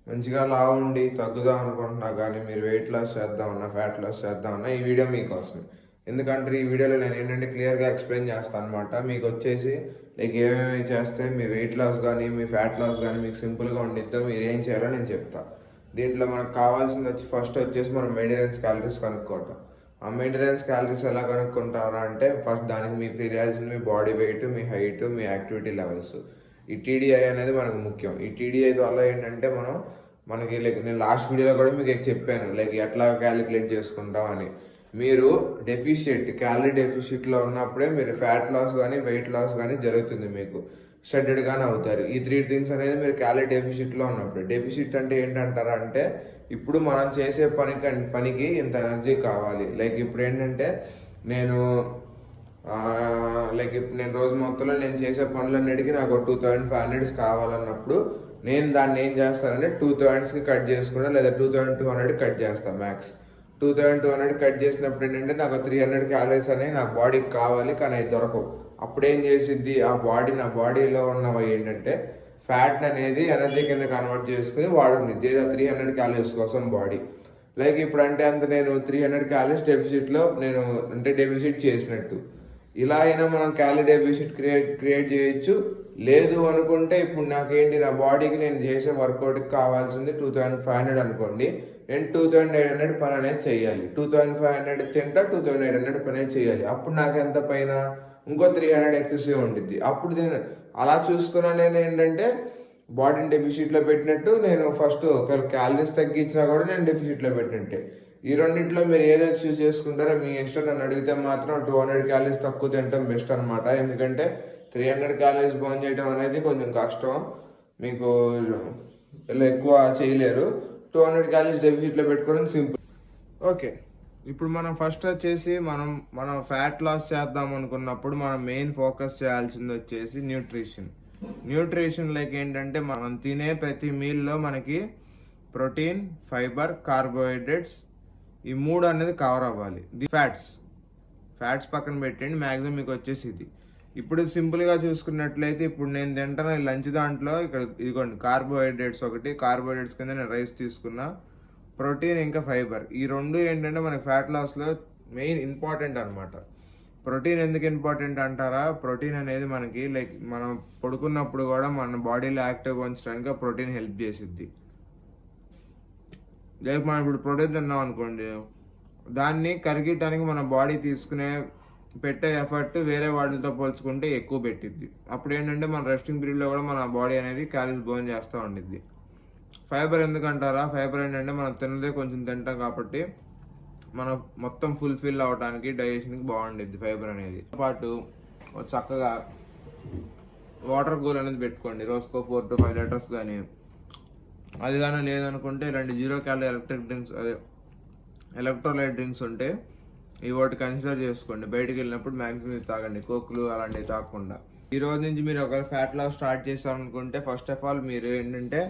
మంచిగా లావు ఉండి తగ్గుదాం అనుకుంటున్నా కానీ మీరు వెయిట్ లాస్ చేద్దామన్నా ఫ్యాట్ లాస్ చేద్దామన్నా ఈ వీడియో మీకోసమే. ఎందుకంటే ఈ వీడియోలో నేను ఏంటంటే క్లియర్గా ఎక్స్ప్లెయిన్ చేస్తాను అనమాట. మీకు వచ్చేసి లైక్ ఏమేమి చేస్తే మీ వెయిట్ లాస్ కానీ మీ ఫ్యాట్ లాస్ కానీ మీకు సింపుల్గా ఉండిద్దో మీరు ఏం చేయాలో నేను చెప్తాను. దీంట్లో మనకు కావాల్సింది ఫస్ట్ వచ్చేసి మనం మెయింటెనెన్స్ క్యాలరీస్ కనుక్కోవటం. ఆ మెయింటెనెన్స్ క్యాలరీస్ ఎలా కనుక్కుంటారా అంటే ఫస్ట్ దానికి మీకు తెలియాల్సింది మీ బాడీ వెయిట్, మీ హైట్, మీ యాక్టివిటీ లెవెల్స్. ఈ టీడీఐ అనేది మనకు ముఖ్యం. ఈ టీడీఐ వల్ల ఏంటంటే మనకి లైక్ నేను లాస్ట్ వీడియోలో కూడా మీకు చెప్పాను లైక్ ఎట్లా క్యాలిక్యులేట్ చేసుకుంటాం అని. మీరు క్యాలరీ డెఫిషిట్లో ఉన్నప్పుడే మీరు ఫ్యాట్ లాస్ కానీ వెయిట్ లాస్ కానీ జరుగుతుంది, మీకు స్టడెడ్గానే అవుతారు. ఈ 3 థింగ్స్ అనేది మీరు క్యాలరీ డెఫిషిట్లో ఉన్నప్పుడు. డెఫిషిట్ అంటే ఏంటంటారా అంటే ఇప్పుడు మనం చేసే పనికి ఇంత ఎనర్జీ కావాలి. లైక్ ఇప్పుడు ఏంటంటే నేను రోజు మొత్తంలో నేను చేసే పనులన్నిటికీ నాకు 2500 కావాలన్నప్పుడు నేను దాన్ని ఏం చేస్తానంటే 2000కి కట్ చేసుకున్నా, లేదా 2200 కట్ చేస్తాను మ్యాక్స్. 2200 కట్ చేసినప్పుడు ఏంటంటే నాకు 300 క్యాలరీస్ అనేవి నాకు బాడీకి కావాలి, కానీ అవి దొరకవు. అప్పుడు ఏం చేసిద్ది నా బాడీలో ఉన్నవి ఏంటంటే ఫ్యాట్ అనేది ఎనర్జీ కింద కన్వర్ట్ చేసుకుని వాడుకునేది 300 క్యాలరీస్ కోసం బాడీ. లైక్ ఇప్పుడు అంటే అంత నేను 300 క్యాలరీస్ డెఫిసిట్లో డెఫిసిట్ చేసినట్టు. ఇలా అయినా మనం క్యాలరీ డెఫిసిట్ క్రియేట్ చేయొచ్చు. లేదు అనుకుంటే ఇప్పుడు నాకేంటి నా బాడీకి నేను చేసే వర్కౌట్కి కావాల్సింది 2500 అనుకోండి, నేను 2800 పని అనేది చేయాలి. 2500 తింటా 2800 పని అనేది చేయాలి. అప్పుడు నాకు ఎంత పైన ఇంకో 300 ఎక్సెసివ్ ఉంటుంది. అప్పుడు నేను అలా చూసుకున్నా నేను ఏంటంటే బాడీని డెఫిసిట్లో పెట్టినట్టు, నేను ఫస్ట్ ఒక క్యాలరీస్ తగ్గించినా కూడా నేను డెఫిసిట్లో పెట్టినట్టే. ఈ రెండింటిలో మీరు ఏదైతే చూస్ చేసుకుంటారో మీ ఇష్టం. నన్ను అడిగితే మాత్రం 200 క్యాలరీస్ తక్కువ తినటం బెస్ట్ అనమాట. ఎందుకంటే 300 క్యాలరీస్ బర్న్ చేయడం అనేది కొంచెం కష్టం, మీకు ఇలా ఎక్కువ చేయలేరు. 200 క్యాలరీస్ డెఫిసిట్లో పెట్టుకోవడం సింపుల్. ఓకే, ఇప్పుడు మనం ఫస్ట్ వచ్చేసి మనం ఫ్యాట్ లాస్ చేద్దాం అనుకున్నప్పుడు మనం మెయిన్ ఫోకస్ చేయాల్సింది వచ్చేసి న్యూట్రిషన్ లైక్ ఏంటంటే మనం తినే ప్రతి మీల్లో మనకి ప్రోటీన్, ఫైబర్, కార్బోహైడ్రేట్స్ ఈ 3 అనేది కవర్ అవ్వాలి. ఫ్యాట్స్ పక్కన పెట్టండి, మ్యాక్సిమం మీకు వచ్చేసి ఇది. ఇప్పుడు సింపుల్గా చూసుకున్నట్లయితే ఇప్పుడు నేను తింటాను లంచ్ దాంట్లో ఇక్కడ ఇదిగోండి కార్బోహైడ్రేట్స్ కింద నేను రైస్ తీసుకున్నా, ప్రోటీన్ ఇంకా ఫైబర్. ఈ 2 ఏంటంటే మనకి ఫ్యాట్ లాస్లో మెయిన్ ఇంపార్టెంట్ అనమాట. ప్రోటీన్ ఎందుకు ఇంపార్టెంట్ అంటారా? ప్రోటీన్ అనేది మనకి లైక్ మనం పడుకున్నప్పుడు కూడా మన బాడీలో యాక్టివ్గా ఉంచడానికి ప్రోటీన్ హెల్ప్ చేసిద్ది. లైక్ మనం ఇప్పుడు ప్రోటీన్ తిన్నాం అనుకోండి, దాన్ని కరిగించడానికి మన బాడీ పెట్టే ఎఫర్ట్ వేరే వాటితో పోల్చుకుంటే ఎక్కువ పెట్టిద్ది. అప్పుడు ఏంటంటే మన రెస్టింగ్ పీరియడ్లో కూడా మన బాడీ అనేది క్యాలరీస్ బర్న్ చేస్తూ ఉండిద్ది. ఫైబర్ ఎందుకంటారా? ఫైబర్ ఏంటంటే మనం తిన్నదే కొంచెం తింటాం కాబట్టి మనం మొత్తం ఫుల్ఫిల్ అవ్వడానికి డైజెషన్కి బాగుండిద్ది ఫైబర్ అనేది. పాటు చక్కగా వాటర్ కూల్ అనేది పెట్టుకోండి, రోజుకో 4 to 5 లీటర్స్ కానీ. అది కానీ లేదనుకుంటే ఇలాంటి 0 క్యాలరీ ఎలక్ట్రోలైట్ డ్రింక్స్ ఉంటే వాటి కన్సిడర్ చేసుకోండి. బయటకు వెళ్ళినప్పుడు మ్యాక్సిమం తాగండి, కోక్లు అలాంటివి తాగకుండా. ఈ రోజు నుంచి మీరు ఒకవేళ ఫ్యాట్ లాస్ స్టార్ట్ చేస్తారనుకుంటే ఫస్ట్ ఆఫ్ ఆల్ మీరు ఏంటంటే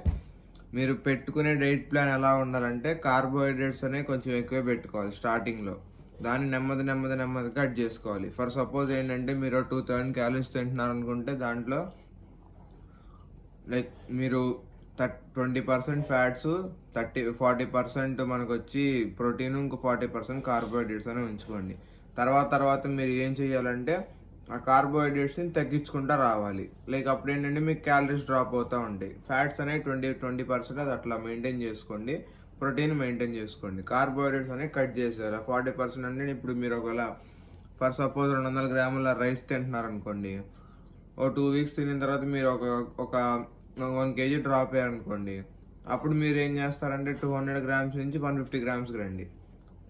మీరు పెట్టుకునే డైట్ ప్లాన్ ఎలా ఉండాలంటే కార్బోహైడ్రేట్స్ అనేవి కొంచెం ఎక్కువ పెట్టుకోవాలి స్టార్టింగ్లో. దాన్ని నెమ్మది కట్ చేసుకోవాలి. ఫర్ సపోజ్ ఏంటంటే మీరు 2000 క్యాలరీస్ తింటున్నారనుకుంటే దాంట్లో లైక్ మీరు 20% ఫ్యాట్స్, 40% మనకు వచ్చి ప్రోటీన్, ఇంకో 40% కార్బోహైడ్రేట్స్ అని ఉంచుకోండి. తర్వాత మీరు ఏం చేయాలంటే ఆ కార్బోహైడ్రేట్స్ని తగ్గించుకుంటూ రావాలి. లైక్ అప్పుడు ఏంటంటే మీకు క్యాలరీస్ డ్రాప్ అవుతూ ఉంటాయి. ఫ్యాట్స్ అనేవి 20% అది అట్లా మెయింటైన్ చేసుకోండి, ప్రోటీన్ మెయింటైన్ చేసుకోండి. కార్బోహైడ్రేట్స్ అనేవి కట్ చేశారు. 40% అంటే ఇప్పుడు మీరు ఒకవేళ ఫర్ సపోజ్ 200 గ్రాముల రైస్ తింటున్నారనుకోండి, 2 వీక్స్ తినిన తర్వాత మీరు ఒక 1 kg డ్రాప్ అయ్యారనుకోండి, అప్పుడు మీరు ఏం చేస్తారంటే 200 గ్రామ్స్ నుంచి 150 గ్రామ్స్కి రండి.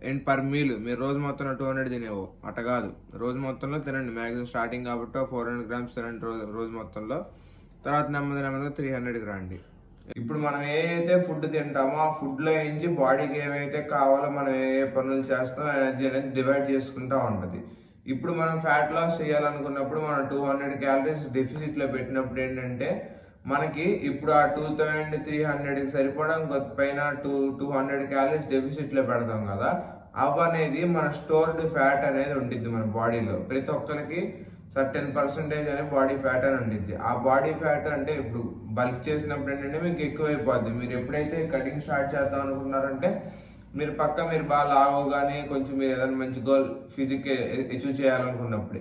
అండ్ పర్ మీల్ మీరు రోజు మొత్తంలో 200 తినేవో అట్ట కాదు, రోజు మొత్తంలో తినండి. మ్యాక్సిమం స్టార్టింగ్ కాబట్టి 400 గ్రామ్స్ తినండి రోజు మొత్తంలో. తర్వాత నెమ్మదిగా 300కి రండి. ఇప్పుడు మనం ఏదైతే ఫుడ్ తింటామో ఆ ఫుడ్లో నుంచి బాడీకి ఏమైతే కావాలో మనం ఏ పనులు చేస్తామో ఎనర్జీ అనేది డివైడ్ చేసుకుంటూ ఉంటుంది. ఇప్పుడు మనం ఫ్యాట్ లాస్ చేయాలనుకున్నప్పుడు మనం 200 క్యాలరీస్ డెఫిసిట్లో పెట్టినప్పుడు ఏంటంటే మనకి ఇప్పుడు ఆ 2300కి సరిపడా ఇంకొక పైన 200 క్యాలరీస్ డెఫిసిట్లో పెడతాం కదా, అవి అనేది మన స్టోర్డ్ ఫ్యాట్ అనేది ఉంటుంది మన బాడీలో. ప్రతి ఒక్కరికి సర్టెన్ % అనే బాడీ ఫ్యాట్ అని ఉండిద్ది. ఆ బాడీ ఫ్యాట్ అంటే ఇప్పుడు బల్క్ చేసినప్పుడు ఏంటంటే మీకు ఎక్కువైపోద్ది. మీరు ఎప్పుడైతే కటింగ్ స్టార్ట్ చేద్దాం అనుకున్నారంటే మీరు మీరు బాగా లావు కానీ కొంచెం మీరు ఏదైనా మంచి గోల్ ఫిజిక్ అచీవ్ చేయాలనుకున్నప్పుడు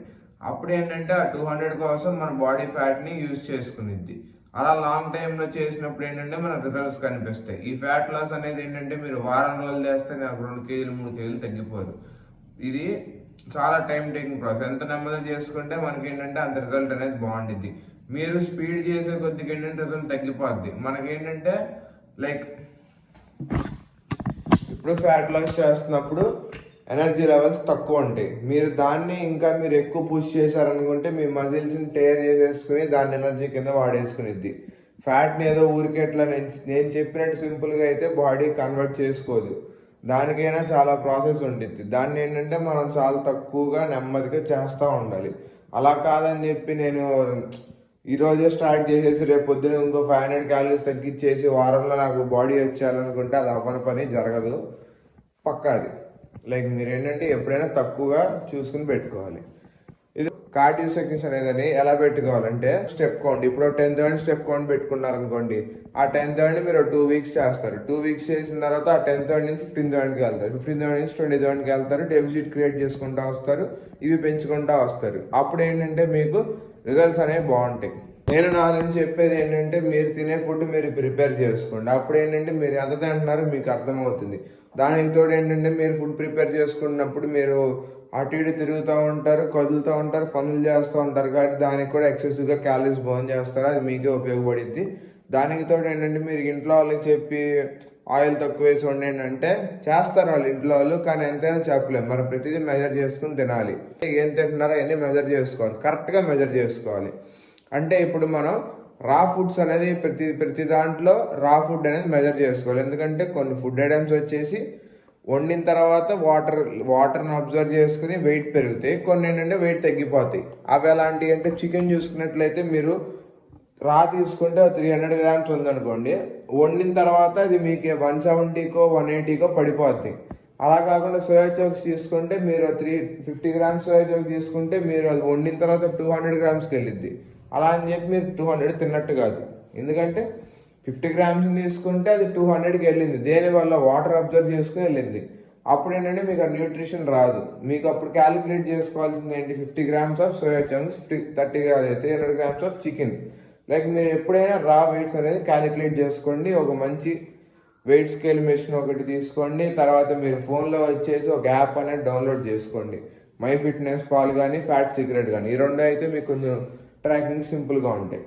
అప్పుడు ఏంటంటే ఆ 200 కోసం మన బాడీ ఫ్యాట్ని యూజ్ చేసుకునిద్ది. అలా లాంగ్ టైంలో చేసినప్పుడు ఏంటంటే మన రిజల్ట్స్ కనిపిస్తాయి. ఈ ఫ్యాట్ లాస్ అనేది ఏంటంటే మీరు వారం రోజులు చేస్తే నాకు 2 కేజీలు 3 కేజీలు తగ్గిపోదు. ఇది చాలా టైం టేకింగ్ ప్రాసెస్. ఎంత నెమ్మదిగా చేసుకుంటే మనకి ఏంటంటే అంత రిజల్ట్ అనేది బాగుంటుంది. మీరు స్పీడ్ చేసే కొద్దిగా ఏంటంటే రిజల్ట్ తగ్గిపోద్ది. మనకేంటంటే లైక్ ఇప్పుడు ఫ్యాట్ లాస్ చేస్తున్నప్పుడు ఎనర్జీ లెవెల్స్ తక్కువ ఉంటాయి. మీరు దాన్ని ఇంకా మీరు ఎక్కువ పుష్ చేశారనుకుంటే మీ మజిల్స్ని టేర్ చేసేసుకుని దాన్ని ఎనర్జీ కింద వాడేసుకునిద్ది. ఫ్యాట్ని ఏదో ఊరికెట్లా నేను చెప్పినట్టు సింపుల్గా అయితే బాడీ కన్వర్ట్ చేసుకోదు. దానికైనా చాలా ప్రాసెస్ ఉంటుంది. దాన్ని ఏంటంటే మనం చాలా తక్కువగా నెమ్మదిగా చేస్తూ ఉండాలి. అలా కాదని చెప్పి నేను ఈరోజే స్టార్ట్ చేసేసి రేపు పొద్దున ఇంకో 500 క్యాలరీస్ తగ్గించేసి వారంలో నాకు బాడీ వచ్చేయాలనుకుంటే అది అవ్వని పని జరగదు. పక్కాది లైక్ మీరు ఏంటంటే ఎప్పుడైనా తక్కువగా చూసుకుని పెట్టుకోవాలి. ఇది కార్డియో సెక్షన్స్ అనేది ఎలా పెట్టుకోవాలంటే స్టెప్ కౌంట్. ఇప్పుడు 10,000 స్టెప్ కౌంట్ పెట్టుకున్నారనుకోండి, ఆ 10,000 మీరు 2 వీక్స్ చేస్తారు. 2 వీక్స్ చేసిన తర్వాత ఆ 10,000 నుంచి 15,000కి వెళ్తారు. 15,000 నుంచి 20,000కి వెళ్తారు. డెఫిసిట్ క్రియేట్ చేసుకుంటూ వస్తారు. ఇవి పెంచుకుంటూ వస్తారు. అప్పుడు ఏంటంటే మీకు రిజల్ట్స్ అనేవి బాగుంటాయి. నేను నా నుంచి చెప్పేది ఏంటంటే మీరు తినే ఫుడ్ మీరు ప్రిపేర్ చేసుకోండి. అప్పుడు ఏంటంటే మీరు ఎంత తింటున్నారో మీకు అర్థమవుతుంది. దానికి తోడు ఏంటంటే మీరు ఫుడ్ ప్రిపేర్ చేసుకున్నప్పుడు మీరు అటు ఇటు తిరుగుతూ ఉంటారు, కదులుతూ ఉంటారు, పనులు చేస్తూ ఉంటారు. కాబట్టి దానికి కూడా ఎక్సెసివ్గా క్యాలరీస్ బర్న్ చేస్తారు. అది మీకే ఉపయోగపడుద్ది. దానికి తోడు ఏంటంటే మీరు ఇంట్లో వాళ్ళకి చెప్పి ఆయిల్ తక్కువ వేసి వండండి అంటే చేస్తారు వాళ్ళు ఇంట్లో వాళ్ళు, కానీ ఎంతైనా చెప్పలేము. మనం ప్రతిదీ మెజర్ చేసుకుని తినాలి. ఏం తింటున్నారో అవన్నీ మెజర్ చేసుకోవాలి, కరెక్ట్గా మెజర్ చేసుకోవాలి. అంటే ఇప్పుడు మనం రా ఫుడ్స్ అనేది ప్రతి దాంట్లో రా ఫుడ్ అనేది మెజర్ చేసుకోవాలి. ఎందుకంటే కొన్ని ఫుడ్ ఐటమ్స్ వచ్చేసి వండిన తర్వాత వాటర్ని అబ్జర్వ్ చేసుకుని వెయిట్ పెరుగుతాయి. కొన్ని ఏంటంటే వెయిట్ తగ్గిపోతాయి. అవి ఎలాంటివి అంటే చికెన్ చూసుకున్నట్లయితే మీరు రా తీసుకుంటే 300 గ్రామ్స్ ఉందనుకోండి, వండిన తర్వాత అది మీకు 170కో 180కో పడిపోద్ది. అలా కాకుండా సోయా చోక్స్ తీసుకుంటే మీరు 350 గ్రామ్స్ సోయా చోక్ తీసుకుంటే మీరు అది వండిన తర్వాత 200 గ్రామ్స్కి వెళ్ళిద్ది. అలా అని చెప్పి మీరు 200 తిన్నట్టు కాదు. ఎందుకంటే 50 గ్రామ్స్ తీసుకుంటే అది 200కి వెళ్ళింది. దేనివల్ల వాటర్ అబ్జర్వ్ చేసుకుని వెళ్ళింది. అప్పుడు ఏంటంటే మీకు ఆ న్యూట్రిషన్ రాదు. మీకు అప్పుడు క్యాలిక్యులేట్ చేసుకోవాల్సింది ఏంటి, 50 grams of soya chunks, 300 grams of chicken. Like మీరు ఎప్పుడైనా రా వెయిట్స్ అనేది క్యాలిక్యులేట్ చేసుకోండి. ఒక మంచి వెయిట్ స్కేల్ మెషిన్ ఒకటి తీసుకోండి. తర్వాత మీరు ఫోన్లో వచ్చేసి ఒక యాప్ అనేది డౌన్లోడ్ చేసుకోండి. మై ఫిట్నెస్ పాల్ కానీ ఫ్యాట్ సీక్రెట్ కానీ, ఈ రెండు అయితే మీకు కొంచెం ట్రాకింగ్ సింపుల్గా ఉంటాయి.